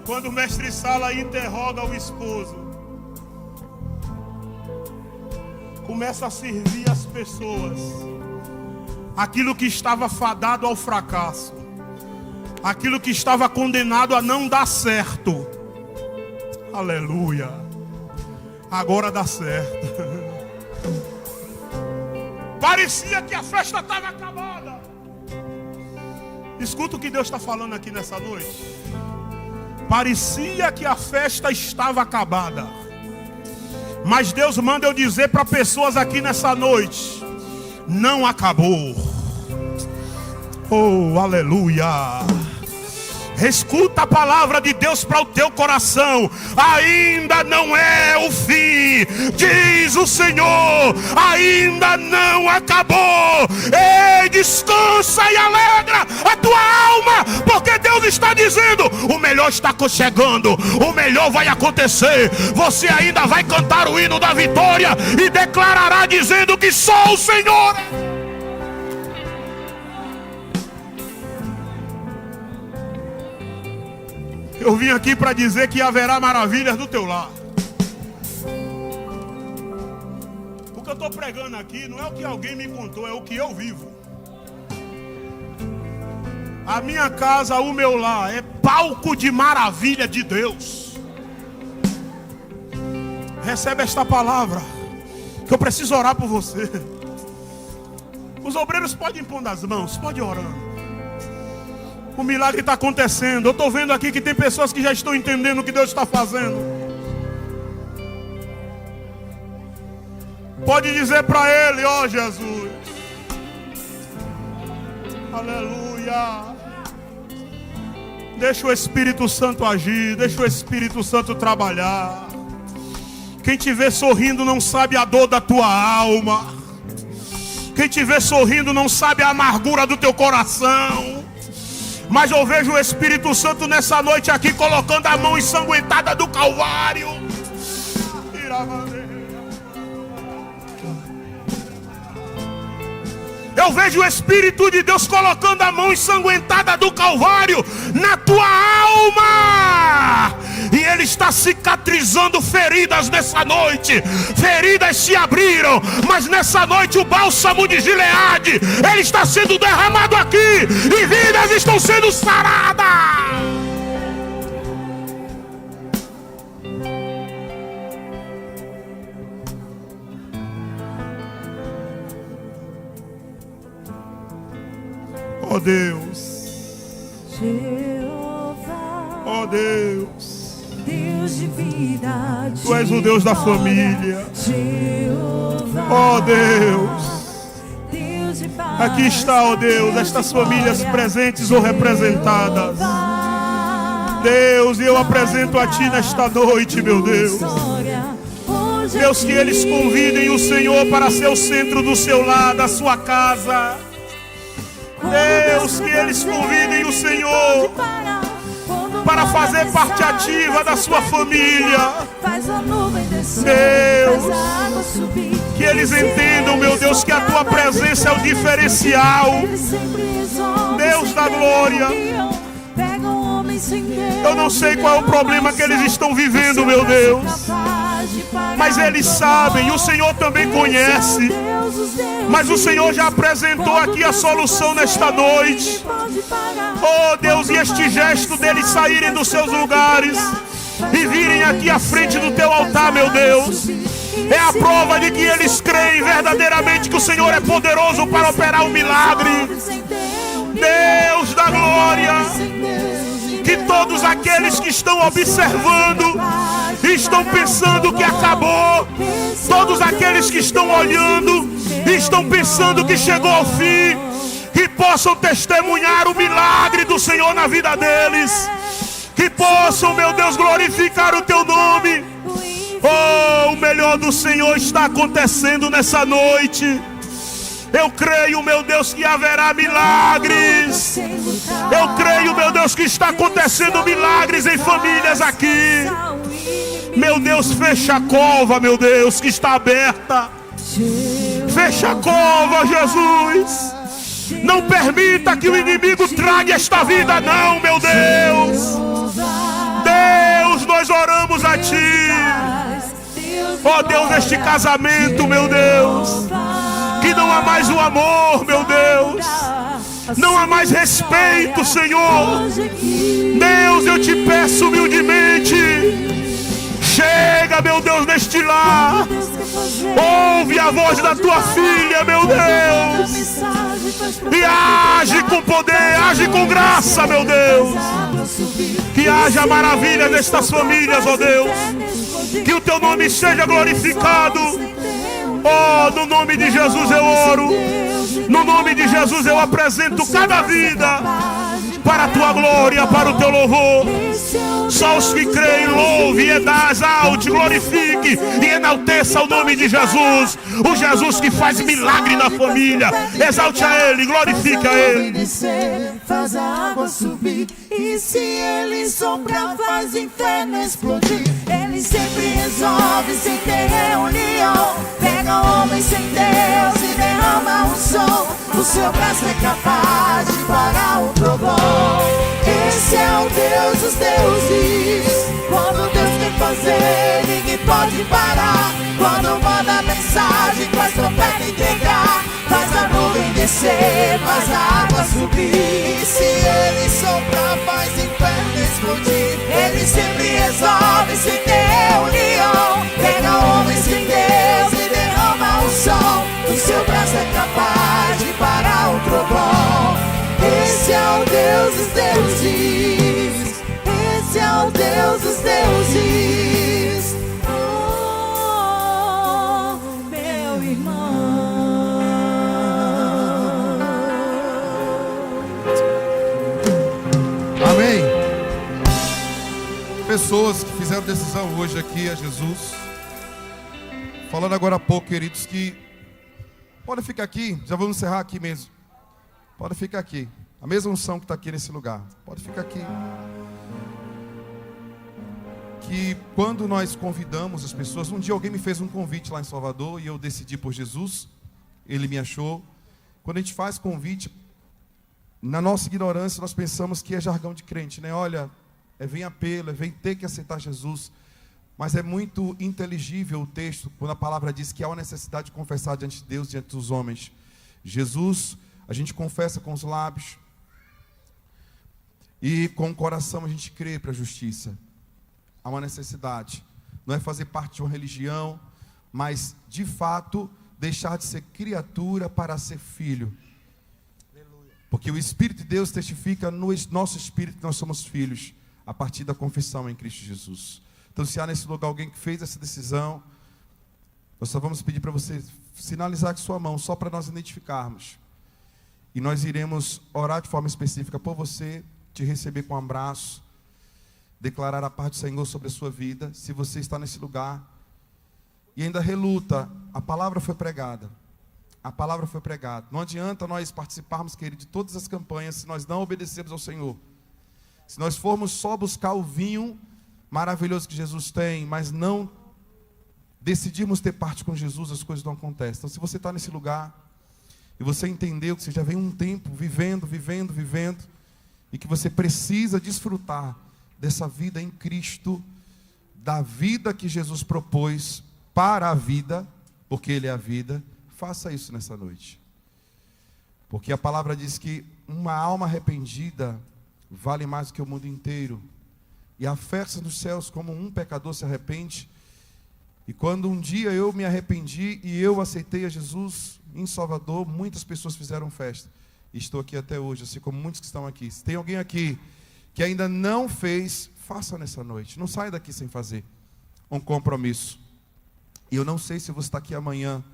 Speaker 1: Quando o mestre-sala interroga o esposo, começa a servir as pessoas aquilo que estava fadado ao fracasso, aquilo que estava condenado a não dar certo. Aleluia. Agora dá certo. Parecia que a festa estava acabada. Escuta o que Deus está falando aqui nessa noite. Parecia que a festa estava acabada, mas Deus manda eu dizer para pessoas aqui nessa noite, não acabou. Oh, aleluia. Escuta a palavra de Deus para o teu coração. Ainda não é o fim, diz o Senhor. Ainda não acabou. Ei, descansa e alegra a tua alma, porque Deus está dizendo, o melhor está chegando, o melhor vai acontecer. Você ainda vai cantar o hino da vitória e declarará dizendo que só o Senhor. Eu vim aqui para dizer que haverá maravilhas do teu lar. O que eu estou pregando aqui não é o que alguém me contou, é o que eu vivo. A minha casa, o meu lar, é palco de maravilha de Deus. Recebe esta palavra, que eu preciso orar por você. Os obreiros podem pôr as mãos, pode ir orando. O milagre está acontecendo. Eu estou vendo aqui que tem pessoas que já estão entendendo o que Deus está fazendo. Pode dizer para Ele: ó Jesus, aleluia. Deixa o Espírito Santo agir, deixa o Espírito Santo trabalhar. Quem te vê sorrindo não sabe a dor da tua alma. Quem te vê sorrindo não sabe a amargura do teu coração. Mas eu vejo o Espírito Santo nessa noite aqui colocando a mão ensanguentada do Calvário. Eu vejo o Espírito de Deus colocando a mão ensanguentada do Calvário na tua alma. E Ele está cicatrizando feridas nessa noite. Feridas se abriram, mas nessa noite o bálsamo de Gileade, ele está sendo derramado aqui. E vidas estão sendo saradas. Oh Deus, oh Deus,
Speaker 2: Deus de vida,
Speaker 1: Tu és o Deus da família. Oh Deus, aqui está, oh Deus, estas famílias presentes ou representadas. Deus, e eu apresento a Ti nesta noite, meu Deus. Deus, que eles convidem o Senhor para ser o centro do seu lar, da sua casa. Deus, que eles convidem o Senhor para fazer parte ativa da sua família. Deus, que eles entendam, meu Deus, que a Tua presença é o diferencial. Deus da glória, eu não sei qual é o problema que eles estão vivendo, meu Deus, mas eles sabem, e o Senhor também conhece. Mas o Senhor já apresentou aqui a solução nesta noite. Oh Deus, e este gesto deles saírem dos seus lugares e virem aqui à frente do Teu altar, meu Deus, é a prova de que eles creem verdadeiramente que o Senhor é poderoso para operar um milagre. Deus da glória, que todos aqueles que estão observando e estão pensando que acabou, todos aqueles que estão olhando e estão pensando que chegou ao fim, que possam testemunhar o milagre do Senhor na vida deles, que possam, meu Deus, glorificar o Teu nome. Oh, o melhor do Senhor está acontecendo nessa noite. Eu creio, meu Deus, que haverá milagres. Eu creio, meu Deus, que está acontecendo milagres em famílias aqui. Meu Deus, fecha a cova, meu Deus, que está aberta. Fecha a cova, Jesus. Não permita que o inimigo trague esta vida, não, meu Deus. Deus, nós oramos a Ti. Ó Deus, neste casamento, meu Deus, que não há mais o amor, meu Deus, não há mais respeito, Senhor. Deus, eu Te peço humildemente, chega, meu Deus, neste lar. Ouve a voz da Tua filha, meu Deus, e age com poder, age com graça, meu Deus. Que haja maravilha nestas famílias, ó Deus. Que o Teu nome seja glorificado. Oh, no nome de Jesus eu oro. No nome de Jesus eu apresento cada vida para a Tua glória, para o Teu louvor. Só os que creem, louve, exalte, glorifique e enalteça o nome de Jesus. O Jesus que faz milagre na família. Exalte a Ele, glorifique a Ele.
Speaker 2: Faz a água subir, e se Ele soprar, faz o inferno explodir. Ele sempre resolve sem ter reunião. Pega homens sem Deus e derrama um som. O seu braço é capaz de parar o trovão. Esse é o Deus dos deuses. Quando Deus quer fazer, ninguém pode parar. Quando manda mensagem, faz trompeta entregar. Faz a nuvem descer, faz a água subir. Se Ele soprar, faz o inferno explodir. Ele sempre resolve sem ter reunião. Pega homens sem Deus e derrama o som. O seu braço é capaz de parar o trovão. Esse Esse é o Deus dos deuses. Esse é o Deus dos deuses. Oh, meu irmão.
Speaker 3: Amém. Pessoas que fizeram decisão hoje aqui a Jesus. Falando agora há pouco, queridos, que podem ficar aqui, já vamos encerrar aqui mesmo. Pode ficar aqui. A mesma unção que está aqui nesse lugar. Pode ficar aqui. Que quando nós convidamos as pessoas, um dia alguém me fez um convite lá em Salvador e eu decidi por Jesus. Ele me achou. Quando a gente faz convite, na nossa ignorância nós pensamos que é jargão de crente, né? Olha, vem apelo, vem ter que aceitar Jesus. Mas é muito inteligível o texto, quando a palavra diz que há uma necessidade de confessar diante de Deus, diante dos homens. Jesus, a gente confessa com os lábios, e com o coração a gente crê para a justiça. Há uma necessidade, não é fazer parte de uma religião, mas de fato deixar de ser criatura para ser filho. Porque o Espírito de Deus testifica no nosso espírito que nós somos filhos, a partir da confissão em Cristo Jesus. Então, se há nesse lugar alguém que fez essa decisão, nós só vamos pedir para você sinalizar com sua mão, só para nós identificarmos. E nós iremos orar de forma específica por você, te receber com um abraço, declarar a paz do Senhor sobre a sua vida. Se você está nesse lugar e ainda reluta, a palavra foi pregada. A palavra foi pregada. Não adianta nós participarmos, querido, de todas as campanhas se nós não obedecermos ao Senhor. Se nós formos só buscar o vinho maravilhoso que Jesus tem, mas não decidirmos ter parte com Jesus, as coisas não acontecem. Então, se você está nesse lugar e você entendeu que você já vem um tempo vivendo, e que você precisa desfrutar dessa vida em Cristo, da vida que Jesus propôs para a vida, porque Ele é a vida, faça isso nessa noite. Porque a palavra diz que uma alma arrependida vale mais do que o mundo inteiro. E a festa nos céus, como um pecador se arrepende. E quando um dia eu me arrependi e eu aceitei a Jesus em Salvador, muitas pessoas fizeram festa. E estou aqui até hoje, assim como muitos que estão aqui. Se tem alguém aqui que ainda não fez, faça nessa noite. Não saia daqui sem fazer um compromisso. E eu não sei se eu vou estar aqui amanhã.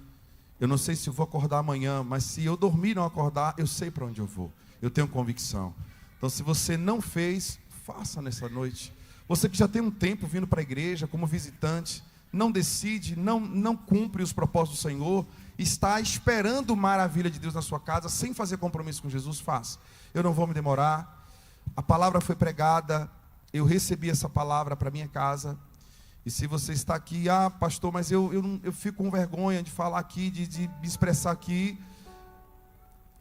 Speaker 3: Eu não sei se eu vou acordar amanhã. Mas se eu dormir e não acordar, eu sei para onde eu vou. Eu tenho convicção. Então, se você não fez, faça nessa noite. Você que já tem um tempo vindo para a igreja como visitante, não decide, não cumpre os propósitos do Senhor, está esperando maravilha de Deus na sua casa, sem fazer compromisso com Jesus, faça. Eu não vou me demorar. A palavra foi pregada, eu recebi essa palavra para minha casa. E se você está aqui, pastor, mas eu fico com vergonha de falar aqui, de me expressar aqui,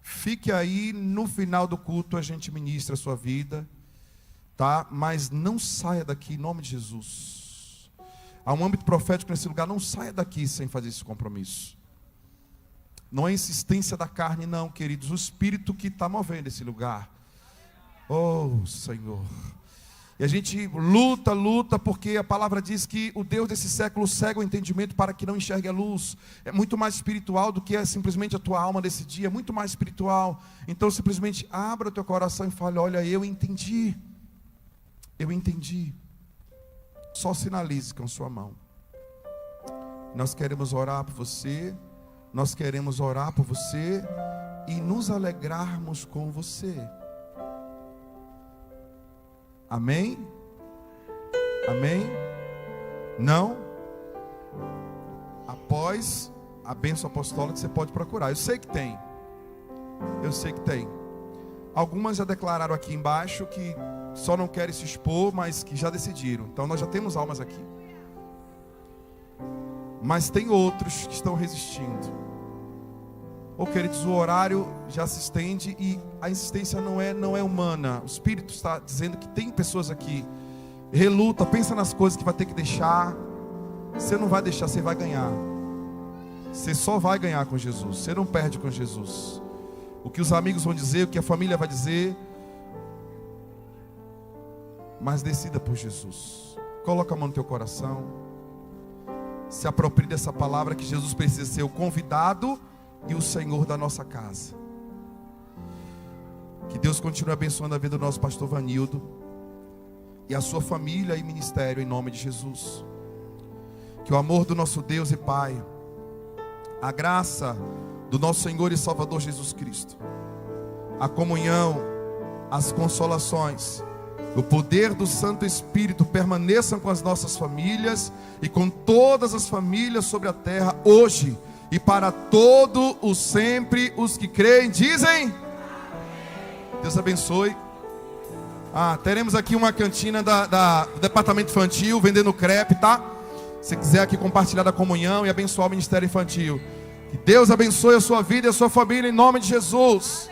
Speaker 3: fique aí, no final do culto a gente ministra a sua vida, tá? Mas não saia daqui em nome de Jesus. Há um âmbito profético nesse lugar, não saia daqui sem fazer esse compromisso. Não é insistência da carne não, queridos, o Espírito que está movendo esse lugar. Oh, Senhor. E a gente luta, porque a palavra diz que o Deus desse século cega o entendimento para que não enxergue a luz. É muito mais espiritual do que simplesmente a tua alma desse dia, é muito mais espiritual. Então simplesmente abra o teu coração e fale, olha, eu entendi. Só sinalize com sua mão. Nós queremos orar por você, e nos alegrarmos com você. Amém? Amém? Não? Após a bênção apostólica você pode procurar. Eu sei que tem. Algumas já declararam aqui embaixo que só não querem se expor, mas que já decidiram. Então nós já temos almas aqui. Mas tem outros que estão resistindo. Queridos, o horário já se estende e a insistência não é humana. O Espírito está dizendo que tem pessoas aqui. Reluta, pensa nas coisas que vai ter que deixar. Você não vai deixar, você vai ganhar. Você só vai ganhar com Jesus. Você não perde com Jesus. O que os amigos vão dizer, o que a família vai dizer, mas decida por Jesus. Coloca a mão no teu coração. Se aproprie dessa palavra que Jesus precisa ser o convidado e o Senhor da nossa casa. Que Deus continue abençoando a vida do nosso pastor Vanildo e a sua família e ministério, em nome de Jesus. Que o amor do nosso Deus e Pai, a graça do nosso Senhor e Salvador Jesus Cristo, a comunhão, as consolações, o poder do Santo Espírito permaneçam com as nossas famílias e com todas as famílias sobre a terra, hoje e para todo o sempre. Os que creem dizem amém. Deus abençoe. Teremos aqui uma cantina do departamento infantil vendendo crepe, tá? Se quiser aqui compartilhar da comunhão e abençoar o ministério infantil. Que Deus abençoe a sua vida e a sua família em nome de Jesus.